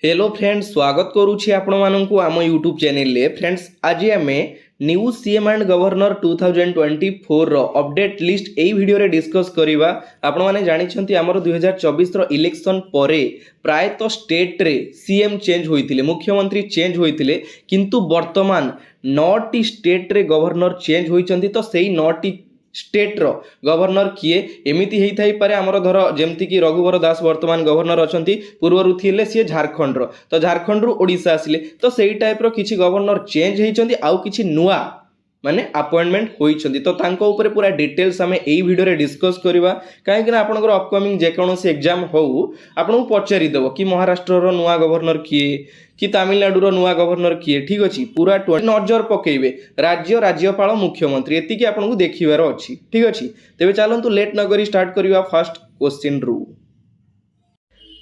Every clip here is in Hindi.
हेलो फ्रेंड्स, स्वागत करुछि आपण माननकु आम यूट्यूब चैनल रे। फ्रेंड्स, आज आम न्यू सीएम एंड गवर्नर 2024 रो अपडेट लिस्ट एई वीडियो रे डिस्कस करिवा। आपण माने जानिछंती हमर 2024 रो इलेक्शन परे प्रायतः स्टेट रे सीएम चेंज होइतिले, मुख्यमंत्री चेंज होइतिले, किंतु वर्तमान 9टी स्टेट रे गवर्नर चेंज होइचंती। तो सेही 9टी स्टेट रो गवर्नर किए एमिति हेई थाई पारे। हमर धर जेमति कि रघुवर दास वर्तमान गवर्नर अछंती, पूर्वरु थिले सी झारखंड रो, तो झारखंड रु ओडिशा आसिले, तो सेही टाइप रो किछि गवर्नर चेंज हेइचंती, आउ किछि नुआ माने अपॉइंटमेंट होइचंती। तो तांको ऊपर पूरा डिटेल्स हमें एई वीडियो रे डिस्कस करिवा। काहे कि आपनकर अपकमिंग जे कोनोसी एग्जाम होउ आपनको पचारि देबो कि महाराष्ट्र रो नुआ गवर्नर किए कि तमिलनाडु रो नुआ गवर्नर किए। ठीक अछि, पूरा नजर पकेइबे राज्य राज्यपाल मुख्यमंत्री एतिकी आपनको देखिबार अछि। ठीक अछि, तेबे चलंतु लेट न करी स्टार्ट करिवा फर्स्ट क्वेश्चन रु।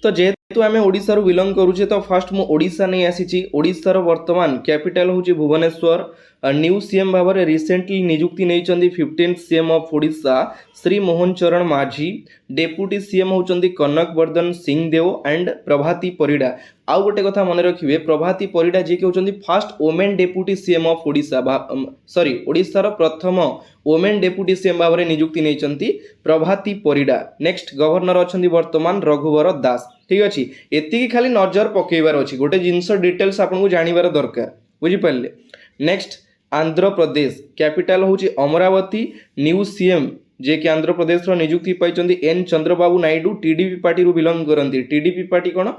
तो जेहेतु आम ओडिशा रु बिलोंग करूचे, तो फर्स्ट मु ओडिशा नहीं आसीची। ओडिशा रो वर्तमान कैपिटल होची भुवनेश्वर। न्यू सीएम भाव में रिसेंटली नियुक्ति नहीं 15th CM of Odisha Shri Mohan Charan Majhi. Deputy CM होचंदी कनक वर्धन सिंह देव एंड प्रभाती परिडा। आउ गोटे कथा मन रखिए, प्रभाती परिडा जी के होचंदी first women deputy CM of Odisha, sorry Odisha प्रथम वोमेन डेप्यूटी सीएम भाव में नियुक्ति नहीं प्रभाती परिडा। नेक्स्ट गवर्नर अछंदी वर्तमान रघुवर दास। ठीक अच्छे, एतिकी खाली नजर पकेबार अच्छी, गोटे जिनस डिटेल्स आपको जानिबार दरकार, बुझिपारे। नेक्स्ट आंध्र प्रदेश कैपिटल होची अमरावती। न्यू सीएम जे कि आंध्र प्रदेश रो नियुक्ति पाइचंदी N Chandrababu Naidu. TDP party रु बिलोंग करंती। टीडीपी पार्टी कोन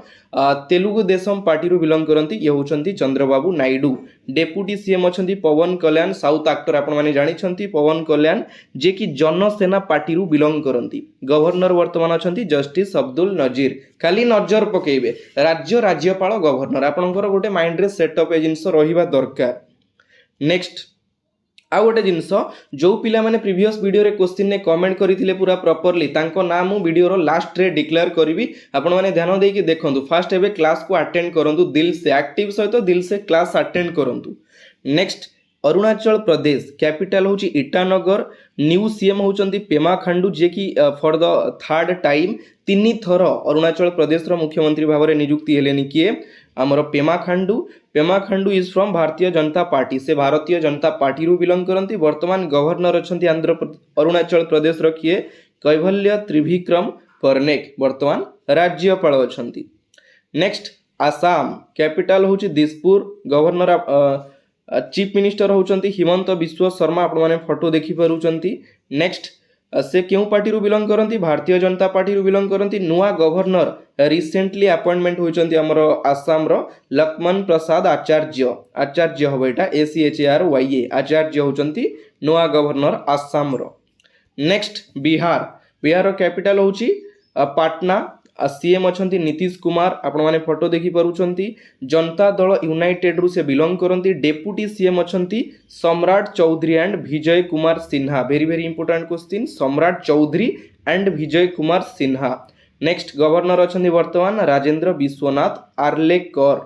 तेलुगु देशम पार्टी रु बिलोंग करंती। ये होचंती चंद्रबाबू नायडू। डेप्यूटी सीएम अछंती पवन कल्याण, साउथ एक्टर आपण माने जानिछंती पवन कल्याण, जे कि जनसेना पार्टी रु बिलोंग करंती। गवर्नर वर्तमान अछंती जस्टिस अब्दुल नजीर। खाली नजर पकेइबे राज्य राज्यपाल गवर्नर, आपनकर गोटे माइंड रे सेटअप ए जिंस रहिबा दरकार। नेक्स्ट आउ गोटे जिनस जो पिला माने प्रीवियस वीडियो रे क्वेश्चन ने कमेंट करथिले पूरा प्रॉपर्ली, तांको नाम मु वीडियो रो लास्ट रे डिक्लेयर करिवि। आपण माने ध्यान देकी देखंतु, फर्स्ट एबे क्लास को अटेंड करंतु दिल से, एक्टिव सहित दिल से क्लास अटेंड करंतु। नेक्स्ट अरुणाचल प्रदेश कैपिटल होची ईटानगर। न्यू सीएम होचंती पेमा खांडू, जे कि फॉर द थर्ड टाइम 3 थर अरुणाचल प्रदेश रो मुख्यमंत्री भाव में नियुक्ति हेलेनी किए आमर Pema Khandu. Pema Khandu is from Bharatiya Janata party, से भारतीय जनता पार्टी रु बिलोंग करंती। वर्तमान गवर्नर अछंती अरुणाचल प्रदेश रो किए कैवल्य त्रिविक्रम परनेक, वर्तमान राज्यपाल अछंती। नेक्स्ट आसाम कैपिटल होची दिसपुर। गवर्नर चीफ मिनिस्टर होचंती हिमंत बिश्व शर्मा, आपण माने फोटो देखि पारुचंती। नेक्स्ट से क्यों पार्टी रु बिलोंग करंती? भारतीय जनता पार्टी रु बिलोंग करंती। नुआ गवर्नर रिसेंटली अपॉइंटमेंट होचंती हमर आसाम रो लक्ष्मण प्रसाद आचार्य। आचार्य होबो एटा ACHARYA, आचार्य होचंती नुआ गवर्नर आसाम रो। नेक्स्ट बिहार। बिहार रो कैपिटल होची पाटना। सीएम अछंती नीतीश कुमार, आपण माने फोटो देखि पारुचंती। जनता दल यूनाइटेड रु से बिलोंग करंती। डेप्यूटी सीएम अछंती Samrat Choudhary and Vijay Kumar Sinha. Very very important question, Samrat Choudhary and Vijay Kumar Sinha. Next governor अछंती वर्तमान राजेंद्र विश्वनाथ आर्लेकर।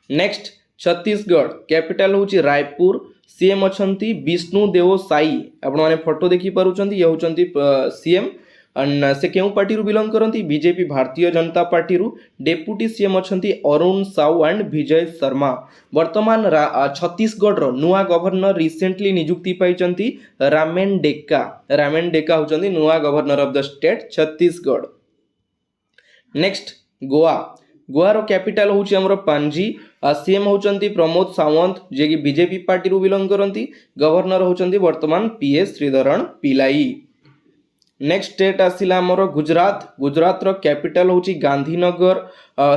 नेक्स्ट छत्तीसगढ़ कैपिटल होची रायपुर। सीएम अछंती विष्णु देव साई, आपण माने फोटो देखि पारुचंती। ये होचंती सीएम से क्यों पार्टी रु belong करंती? BJP Bharatiya Janata party रु। डेप्यूटी सीएम अछंती अरुण साउ एंड विजय शर्मा। वर्तमान छत्तीसगढ़ रो नुआ गवर्नर रिसेंटली नियुक्ति पाइचंती रामेन डेका। रामेन डेका होचंती नुआ governor of the state Chhattisgarh. Next Goa. Goa रो कैपिटल होची हमरो पांजी। सीएम होचंती प्रमोद सावंत, जे कि बीजेपी पार्टी रु बिलोंग करंती। गवर्नर होचंती वर्तमान PS श्रीधरन पिलाई। नेक्स्ट स्टेट आसिला हमरो गुजरात। गुजरात रो कैपिटल होची गांधीनगर।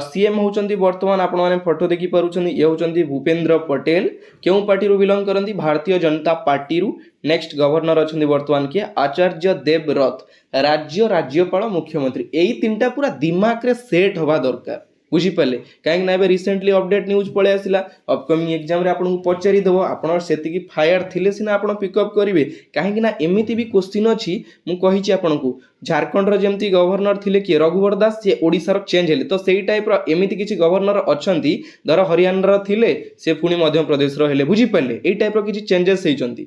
सीएम होचंती वर्तमान आपण माने फोटो देखि पारुचंती, ये होचंती भूपेंद्र पटेल। क्यों पार्टी रु बिलोंग करंती? भारतीय जनता पार्टी रु। नेक्स्ट गवर्नर अछंती वर्तमान के आचार्य देवव्रत। राज्य राज्यपाल मुख्यमंत्री, एई तीनटा पूरा दिमाग रे सेट होबा दरकार, बुझिपारे। कहीं ना रिसेंटली अपडेट न्यूज पळे आसिला, अपकमिंग एग्जाम रे आपन पचारि देबो, आपन सेतिकी फायर थिले सिना आपन पिकअप करिवे। कहीं ना एमिति भी क्वेश्चन अछि, मु कहिछि आपनकु झारखंड रो जेमति गवर्नर थिले कि रघुवर दास, से ओडिसा रो चेंज हेले, तो सेही टाइप रो एमिति किछि गवर्नर अछंती। धर हरियाणा रो थिले, से पुनी मध्य प्रदेश रो हेले, बुझिपारे। एई टाइप रो किछि चेंजेस हेइचंती,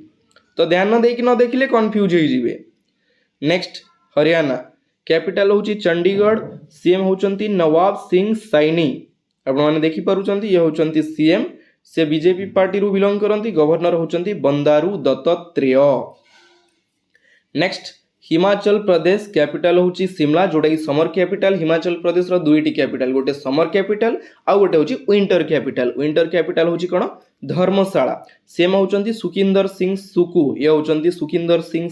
तो ध्यान न देकी न देखिले कंफ्यूज होई जिवे। नेक्स्ट हरियाणा कैपिटल होची चंडीगढ़ सीएम होचंती नवाब सिंह सैनी आपण माने देखि पारुचंती ये होचंती सीएम से बीजेपी पार्टी रु बिलोंग करंती गवर्नर होचंती बंदारू दत्तात्रेय नेक्स्ट हिमाचल प्रदेश कैपिटल होची शिमला जोटा समर कैपिटल हिमाचल प्रदेश रो दुईटी कैपिटल गोटे समर कैपिटल आ गोटे होची विंटर कैपिटल होची कोन धर्मशाला सेम होचंती सुखिंदर सिंह सुकू ये होचंती सुखिंदर सिंह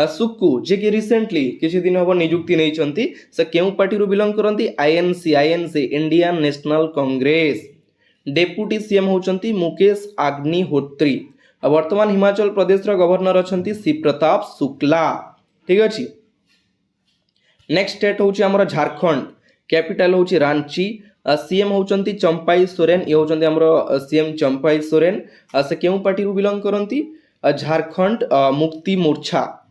सुक्कू जे कि रिसेंटली किसी दिन हम नियुक्ति नहीं से केउ पार्टी रु बिलोंग करती INC Indian National Congress deputy CM होचंती मुकेश अग्निहोत्री वर्तमान हिमाचल प्रदेश रो गवर्नर अछंती शिव प्रताप शुक्ला ठीक अछि नेक्स्ट स्टेट होची हमर झारखंड कैपिटल होची रांची सीएम होचंती चंपाई सोरेन ये होचंती हमर सीएम चंपाई सोरेन से केउ पार्टी रु बिलोंग करती झारखंड मुक्ति मोर्चा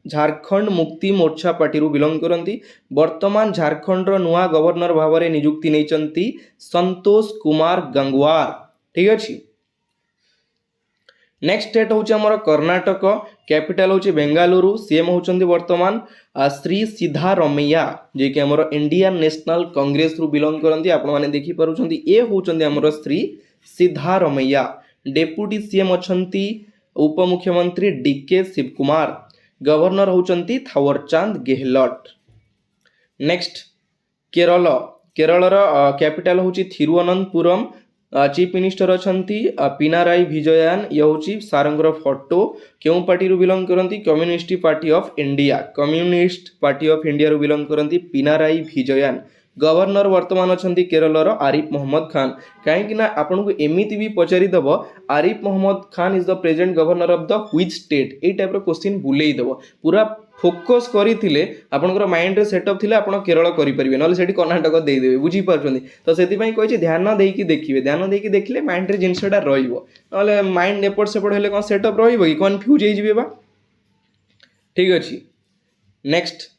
झारखंड मुक्ति मोर्चा पार्टी रु बिलोंग करती वर्तमान झारखंड रो नुआ गवर्नर भावरे नियुक्ति नैचंती संतोष कुमार गंगवार ठीक अछि नेक्स्ट स्टेट होची हमर कर्नाटक कैपिटल होची बेंगालुरु सीएम होचंती वर्तमान श्री सिद्धारमैया जे कि हमर इंडियन नेशनल कांग्रेस रु बिलोंग करती आपण माने देखि पारुचंती ए होचंती हमर श्री सिद्धारमैया डेप्यूटी सीएम अछंती उपमुख्यमंत्री डीके शिवकुमार गवर्नर होचंती थावरचंद गेहलोट नेक्स्ट केरल केरल कैपिटल होची थिरुवनंतपुरम चीफ मिनिस्टर अछंती पिनाराई विजयन ये होची सारंगर फोटो केउ पार्टी रु बिलोंग करंती कम्युनिस्ट पार्टी ऑफ इंडिया रु बिलोंग करंती पिनाराई विजयन गवर्नर वर्तमान अछंती केरलर आरिफ मोहम्मद खान कहीं ना आपन को एमिति भी पचारि दब Arif Mohammed Khan is the present governor of the which state ए टाइप रो क्वेश्चन बुलेई दब पूरा फोकस करिथिले आपनकर माइंड रे सेटअप थिले आपण केरल करि परिबे नले सेठी कर्नाटक देई देबे बुझी पारछोनी तो सेति पई कहै छै ध्यान देकी देखिबे ध्यान देकी देखले माइंड रे जिंसटा रहइबो नले माइंड एपट सेपट हेले कोन सेटअप रहइबो कि कंफ्यूज हे जिबे बा ठीक अछि नेक्स्ट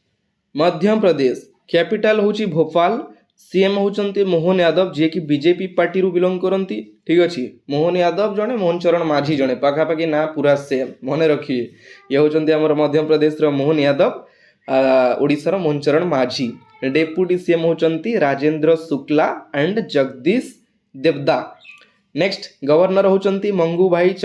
मध्य प्रदेश कैपिटल होची भोपाल सीएम होचंती मोहन यादव जे कि बीजेपी पार्टी रु बिलोंग करंती ठीक अछि मोहन यादव जने मोहन चरण माझी जने पाखापाखि ना पूरा सेम मने रखिए ये होचंती हमर मध्य प्रदेश रो मोहन यादव ओडिसा रो मोहन चरण माझी डेप्यूटी सीएम होचंती Rajendra Shukla and Jagdish Devda next governor होचंती मंगू भाई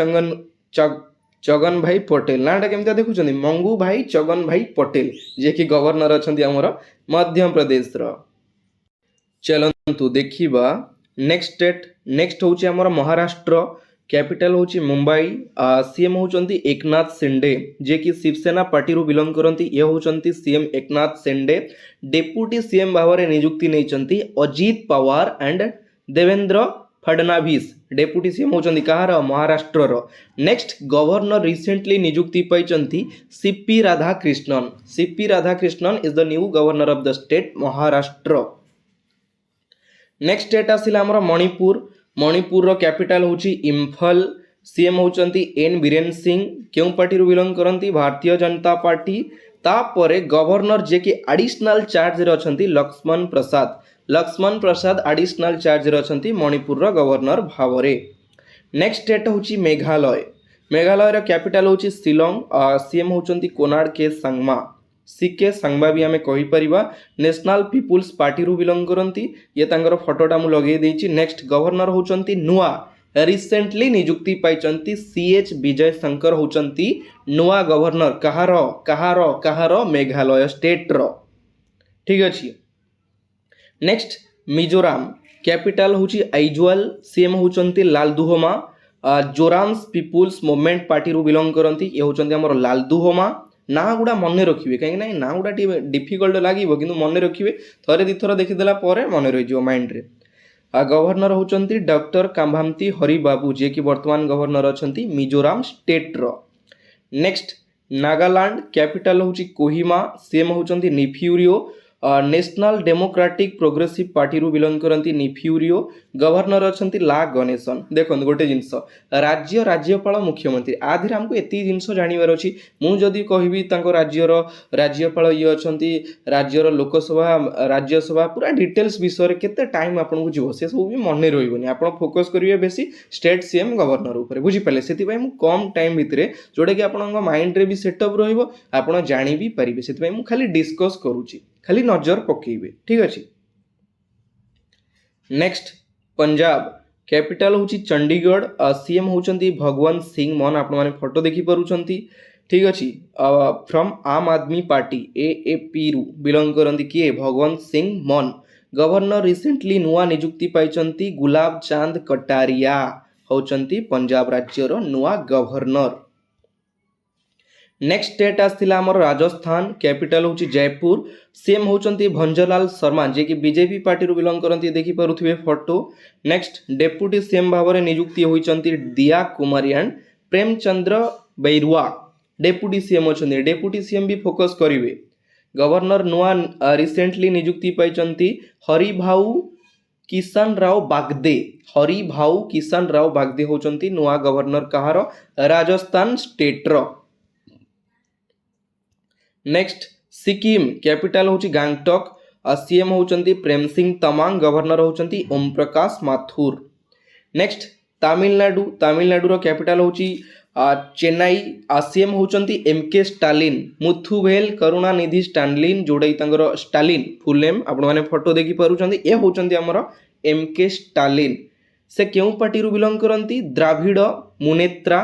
चगन भाई पटेल नाटा केमता देखुछंती मंगू भाई चगन भाई पटेल जे कि गवर्नर अछंती हमर मध्य प्रदेश रो चलंतु देखिबा नेक्स्ट स्टेट नेक्स्ट होची हमर महाराष्ट्र कैपिटल होची मुंबई सीएम होचंती एकनाथ शिंदे जे कि शिवसेना पार्टी रु बिलोंग करंती ये होचंती CM Eknath Shinde deputy CM भावरे नियुक्ति नैचंती Ajit Pawar and Devendra Fadnavis deputy CM होचंती कहार महाराष्ट्र रो नेक्स्ट गवर्नर रिसेंटली नियुक्ति पाइचंती CP Radhakrishnan is the new governor of the state Maharashtra next state आसिला हमर मणिपुर रो कैपिटल होची इम्फल सीएम होचंती एन बीरेन सिंह केउ पार्टी रु बिलोंग करंती भारतीय जनता पार्टी तापरे गवर्नर जे कि एडिशनल चार्ज रे अछंती लक्ष्मण प्रसाद एडिशनल चार्ज रे अछंती मणिपुर रो गवर्नर भावरे नेक्स्ट स्टेट होची मेघालय रो कैपिटल होची शिलोंग सीएम होचंती कोनाड के सांगमा भी आमे कहि परिबा नेशनल पीपुल्स पार्टी रु बिलोंग करंती ये तांगर फोटोटा मु लगे देछि नेक्स्ट गवर्नर होचंती नुआ रिसेंटली नियुक्ति पाइचंती सीएच विजय शंकर होचंती नुआ गवर्नर कहारो मेघालय स्टेट रो ठीक अछि नेक्स्ट मिजोराम कैपिटल होची आइजवाल सीएम होचंती Lalduhoma Zoram's people's movement party रु बिलोंग करंती ये होचंती हमर लालदुहोमा ना गुड़ा मन रखिए कहीं ना गुड़ा डिफिकल्ट लगे कि मन रखिए थरे दी थर देखीदेला मन रही माइंड रे गवर्नर होचंती डॉक्टर काम्भामती हरि बाबू जे कि वर्तमान गवर्नर अछंती मिजोराम स्टेट रो नेक्स्ट नागालैंड कैपिटल होची कोहिमा सीएम होचंती Neiphiu Rio national democratic progressive party रु बिलोंग करती निफ्यूरियो गवर्नर अच्छा ला गणेशन देखो गोटे जिनस राज्य राज्यपाल मुख्यमंत्री आधे आमको एति जिनस जानवर अच्छी मुझे कहबी राज्यर राज्यपाल ये अच्छा राज्यर लोकसभा राज्यसभा पूरा डिटेल्स विषय केते टाइम आपको जीव से सब भी मन रही आप फोकस करेंगे बेसी स्टेट सीएम गवर्नर उपर बुझीपारे से कम टाइम भितर जोटा कि आपन माइंड रे भी सेटअप रहा जानी भी पारे से खाली डिस्कस करुच्ची खाली नजर पकेबे ठीक अच्छे। नेक्स्ट पंजाब कैपिटल हूँ चंडीगढ़ सीएम होती भगवंत सिंह मान आप फोटो देखी पारुंट ठीक अच्छे। फ्रॉम आम आदमी पार्टी AAP रु बिलोंग करती किए भगवंत सिंह मान गवर्नर रिसेंटली नुआ निजुक्ति पाई गुलाब चांद कटारिया होचंती पंजाब राज्यर नुआ गवर्नर। नेक्स्ट स्टेट आसला आमर राजस्थान कैपिटल हूँ जयपुर सीएम होचंती भंजलाल शर्मा जे कि बीजेपी पार्टी रु बिलोंग करती देखी पारुथिबे फोटो। नेक्स्ट डेप्यूटी सीएम भाव में नियुक्ति होइचंती दिया कुमारियान प्रेमचंद्र बैरुआ डेप्यूटी सीएम अच्छा डेप्यूटी सीएम भी फोकस करेंगे। गवर्नर नुआ रिसेंटली नियुक्ति पाई हरिभाऊ किशन राव बागदे हरिभाऊ किशन राव बागदे होचंती नुआ गवर्नर कहार राजस्थान स्टेट्र। नेक्स्ट सिक्किम कैपिटल हूँ गैंगटॉक सीएम होचंती प्रेम सिंह तमांग गवर्नर होचंती ओम प्रकाश माथुर। नेक्स्ट तमिलनाडु तमिलनाडुर कैपिटल हूँ चेन्नई सीएम होचंती MK स्टालिन मुथुवेल करुणानिधि स्टालिन जोड़ा स्टालिन फुल नेम आपण फोटो देखी पारुचंती ये होचंती हमर MK स्टालिन से क्यों पार्टी रु बिलोंग करती द्राविड़ मुनेत्रा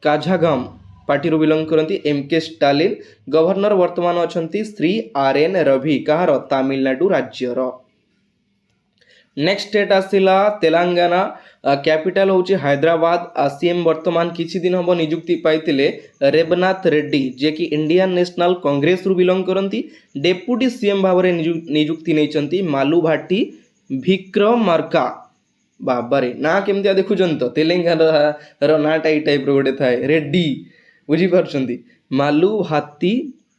काझागम पार्टी रु बिलोंग करती MK स्टालिन गवर्नर वर्तमान अच्छा श्री RN रवि कहार तमिलनाडु राज्यर। नेक्स्ट स्टेट आसला तेलंगाना कैपिटल हूँ हैदराबाद सीएम वर्तमान किछि दिन हम नियुक्ति पाइतिले रेवनाथ रेड्डी जे कि इंडियन नेशनल कांग्रेस रु बिलोंग करती डेप्यूटी सीएम भाव में नियुक्ति नहीं मालू भाटी विक्रमार्का बाबारे ना केमती देखुं तो तेलंगाना नाटा ये टाइप गोटे थाए रेड्डी बुझीपार्टी मालू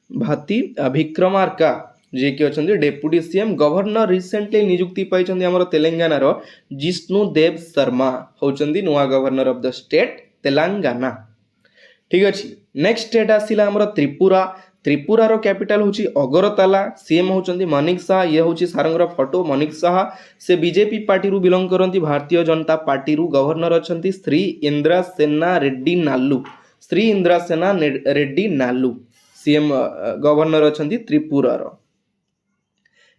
भाती विक्रमार्का जे कि अच्छा डेप्यूटी सीएम गवर्नर रिसेंटली नियुक्ति पाई आमर तेलंगानार जिष्णुदेव शर्मा होचंदी नुआ governor of the state Telangana ठीक अच्छे। नेक्स्ट स्टेट आसला आमर त्रिपुरा त्रिपुरार कैपिटल हूँ अगरतला सीएम होचंदी मनिक शाह ये हूँ सारंगर फोटो मनिक शाह से बीजेपी पार्टी रु बिलोंग करती भारतीय जनता पार्टी रु गवर्नर अच्छा श्री इंदिरा सेना रेड्डी नालू श्री इंदिरा सेना रेड्डी नालू सीएम गवर्नर अच्छा त्रिपुरार।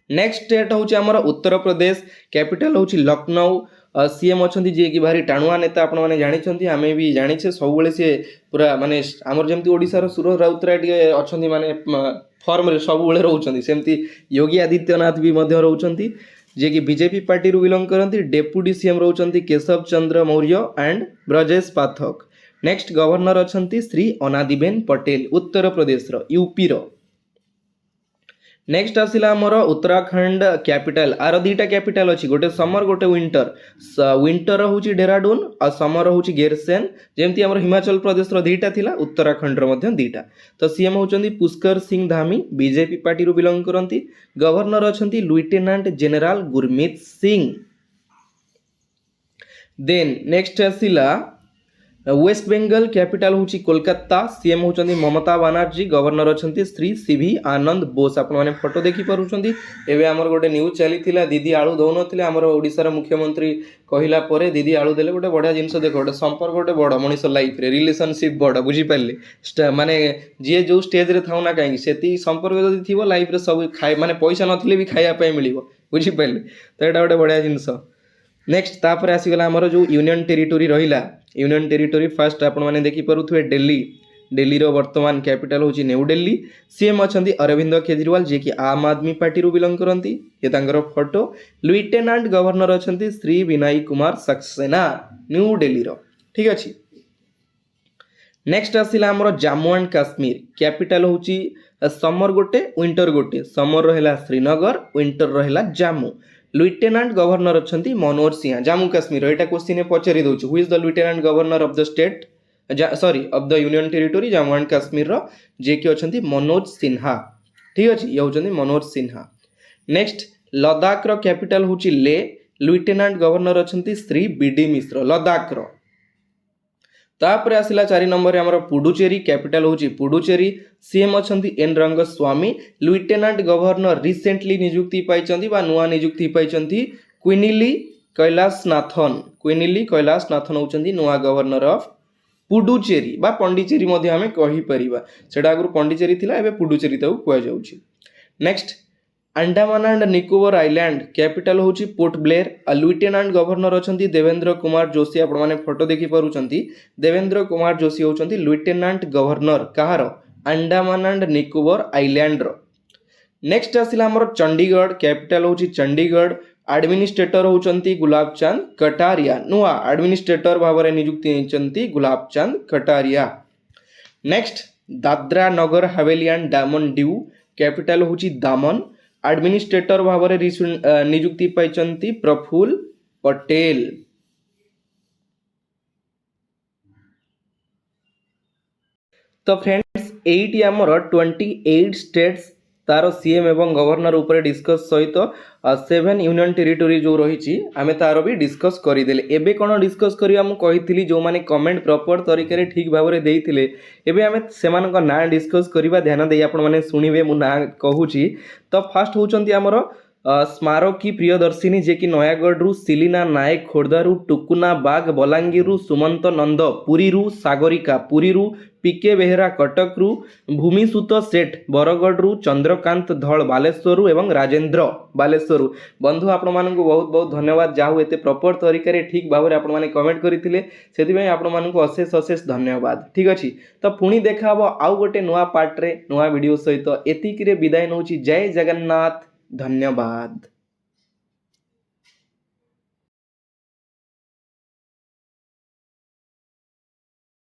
नेक्स्ट स्टेट हूँ आमर उत्तर प्रदेश कैपिटल हूँ लखनऊ सीएम अच्छा जी कि भारी टाणुआ नेता आपण मैंने जानी आम भी जाचे सब सी पूरा माने आमर जमी ओडिशार सुर राउतराय अच्छा माने फर्म सब रोचंती सेमती योगी आदित्यनाथ भी रोचंती जे कि बीजेपी पार्टी रु बिलोंग करती डेप्यूटी सीएम रोचंती Keshav Chandra Maurya and Brajesh Pathak. Next governor अच्छा श्री अनादीबेन पटेल उत्तर प्रदेश यूपी रो। नेक्स्ट आसला आमर उत्तराखंड कैपिटल आर दीटा कैपिटल अच्छी गोटे समर गोटे विंटर हूँ डेहराडून और समर हूँ गेरसेन जमती आम हिमाचल प्रदेश दीटा थिला उत्तराखंड दीटा तो सीएम होचंदी पुष्कर सिंह धामी बीजेपी पार्टी रु बिलोंग करती गवर्नर अच्छा lieutenant general Gurmeet Singh. Then next आसला वेस्ट बेंगल कैपिटल हूँ कोलकाता सीएम होचंदी ममता बनर्जी गवर्नर अच्छा श्री CV आनंद बोस आप फोटो देखी पारुंट एवं आमर गोटे न्यूज चली दीदी आलू दौन आमर ओडिशार मुख्यमंत्री कहला परे दीदी आलू देले गोटे बढ़िया जिनस देख गोटे संपर्क गोटे बड़ मनीष लाइफ रे रिलेशनशिप बड़ बुझीपारे माने जी जो स्टेज रे थाउ ना कहीं से संपर्क जब थी लाइफ रे सब खाए माने पैसा नथिले भी खाइबा मिल बुझीपारे तो यहाँ गोटे बढ़िया जिनस। नेक्स्ट तापर आसीगला आमर जो यूनियन टेरिटोरी रहिला यूनियन टेरिटोरी फास्ट आपण मैंने देखिपे दिल्ली दिल्ली रो वर्तमान कैपिटल हूँ न्यू दिल्ली सीएम अच्छा अरविंद केजरीवाल जे कि आम आदमी पार्टी रु बिलोंग करती ये तांकर फोटो लुटेनांट गवर्नर अच्छा श्री विनय कुमार सक्सेना न्यू दिल्ली रो ठीक अच्छे। नेक्स्ट आसला आमर जम्मू एंड काश्मीर कैपिटल हूँ समर गोटे विंटर गोटे समर रहा श्रीनगर विंटर रहा जम्मू लुटेनांट गवर्नर अच्छा मनोज सिंहा जम्मू काश्मीर यहाँ क्वेश्चन पचारि दौर who is the lieutenant governor of the state sorry of the union territory Jammu and Kashmir जे कि अच्छा मनोज सिन्हा ठीक अच्छे ये हूँ मनोज सिन्हा। नेक्स्ट लद्दाख रो कैपिटल होची ले लेफ्टिनेंट गवर्नर अछंती श्री बीडी मिश्र लद्दाख रो। तापर आसिला 4 नंबर रे हमर पुडुचेरी कैपिटल होची पुडुचेरी सीएम अछंती N Rangaswamy lieutenant governor recently नियुक्ति पाइचंती बा नुआ नियुक्ति पाइचंती क्विनिली कैलाशनाथन होचंती नुआ गवर्नर ऑफ पुडुचेरी बा पंडिचेरी मध्ये हमें कहि परिबा सेटा आगु पंडिचेरी थिला एबे पुडुचेरी ताऊ कुआ जाउची। Next Andaman and Nicobar island capital होची पोर्ट ब्लेयर लेफ्टिनेंट गवर्नर अछंती देवेंद्र कुमार जोशी आपण माने फोटो देखि पारुचंती देवेंद्र कुमार जोशी होचंती लेफ्टिनेंट गवर्नर कहार अंडमान एंड निकोबर आइलैंड रो। नेक्स्ट आसिला हमर चंडीगढ़ कैपिटल होची चंडीगढ़ एडमिनिस्ट्रेटर होचंती गुलाबचंद कटारिया नुआ एडमिनिस्ट्रेटर भावरे नियुक्ति हेचंती गुलाबचंद कटारिया। नेक्स्ट दादरा नगर हवेली एंड दामन दीव कैपिटल होची दामन एडमिनिस्ट्रेटर भावरे नियुक्ति पाइचंती प्रफुल्ल पटेल। तो फ्रेंड्स एटी आमर 28 स्टेट्स तार सीएम एवं गवर्नर ऊपर डिस्कस सहित 7 यूनियन टेरिटोरी जो रही आम तार भी डिस्कस करदेले। एबे कौन डिस्कस करिया मु कहिथिली जो माने कमेंट प्रॉपर तरीके ठीक भाव में देइथिले एबे आमे सेमानक ना डिस्कस करिबा ध्यान देई आपण माने सुनिबे मु ना कहूची। तो फास्ट होचंती हमर स्मारकी प्रियदर्शिनी जे कि नयागढ़ रु सिलिना नायक खोर्धा रु टुकुना बाग बलांगीर रु सुमंत नंद पुरी रु सागरिका पुरी रु पीके बेहेरा कटक रु भूमिसुत सेठ बरगढ़ रु चंद्रकांत धल बालेश्वर रु एवं राजेंद्र बालेश्वर रु। बंधु आपण मानकु बहुत बहुत धन्यवाद जाहु एते प्रॉपर तरीके रे ठीक भाव में आपण माने कमेंट करथिले सेति आपण मानकु अशेष अशेष धन्यवाद। ठीक अछि तो पुणी देखा हबो आउ गोटे नुआ पार्ट रे नुआ वीडियो सहित एतिकी रे विदाय नउची। जय जगन्नाथ धन्यवाद।